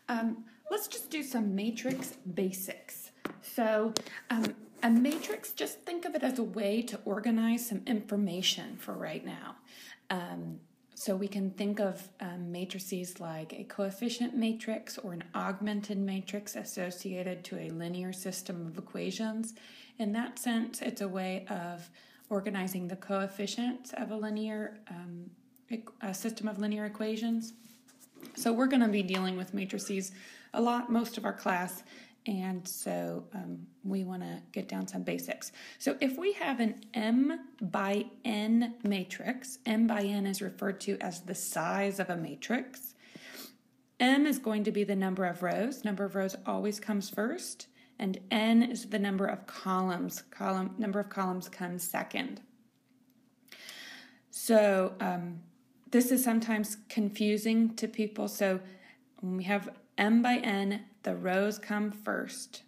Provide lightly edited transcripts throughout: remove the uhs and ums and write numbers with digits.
Let's just do some matrix basics. So a matrix, just think of it as a way to organize some information for right now. So we can think of matrices like a coefficient matrix or an augmented matrix associated to a linear system of equations. In that sense, it's a way of organizing the coefficients of a linear system of linear equations. So we're going to be dealing with matrices a lot, most of our class, and so we want to get down some basics. So if we have an M by N matrix, M by N is referred to as the size of a matrix. M is going to be the number of rows. Number of rows always comes first, and N is the number of columns. Number of columns comes second. So this is sometimes confusing to people. So when we have M by N, the rows come first.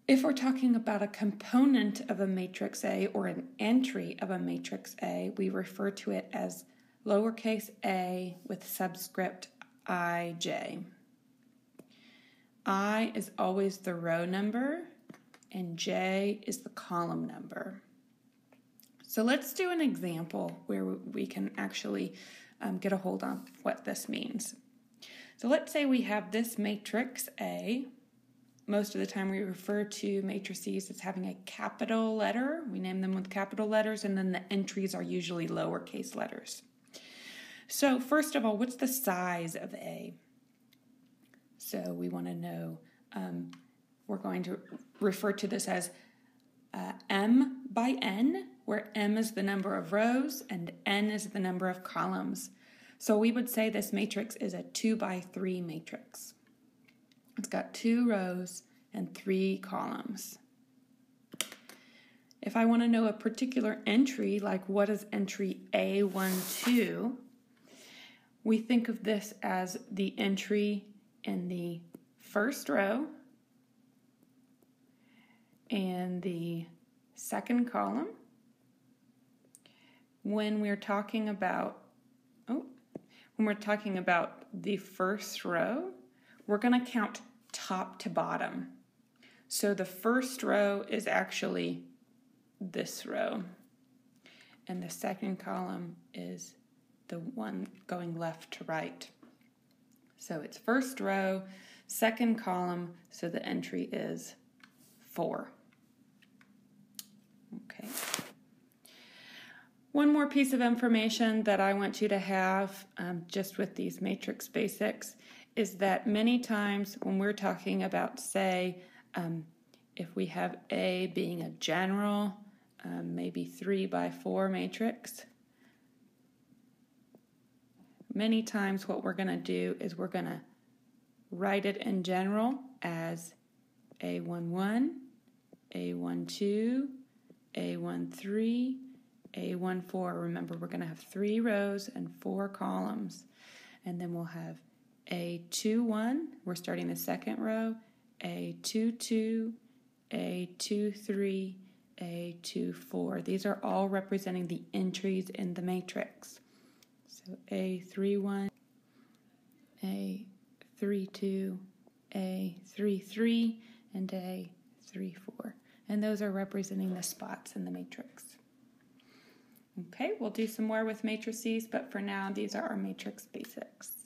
If we're talking about a component of a matrix A or an entry of a matrix A, we refer to it as lowercase a with subscript ij. I is always the row number, and j is the column number. So let's do an example where we can actually get a hold on what this means. So let's say we have this matrix A. Most of the time we refer to matrices as having a capital letter. We name them with capital letters, and then the entries are usually lowercase letters. So first of all, what's the size of A? So we want to know, we're going to refer to this as M by N, where M is the number of rows and N is the number of columns. So we would say this matrix is a 2 by 3 matrix. It's got 2 rows and 3 columns. If I want to know a particular entry, like what is entry A12, we think of this as the entry in the first row and the second column. When we're talking about the first row, we're going to count top to bottom. So the first row is actually this row, and the second column is the one going left to right. So it's first row, second column, so the entry is 4. Okay. One more piece of information that I want you to have just with these matrix basics is that many times when we're talking about, say, if we have A being a general, maybe 3 by 4 matrix, many times what we're going to do is we're going to write it in general as A11, A12, A13, A14. Remember, we're going to have 3 rows and 4 columns. And then we'll have A21, we're starting the second row, A22, A23, A24. These are all representing the entries in the matrix. So A31, A32, A33, and A34. And those are representing the spots in the matrix. Okay, we'll do some more with matrices, but for now, these are our matrix basics.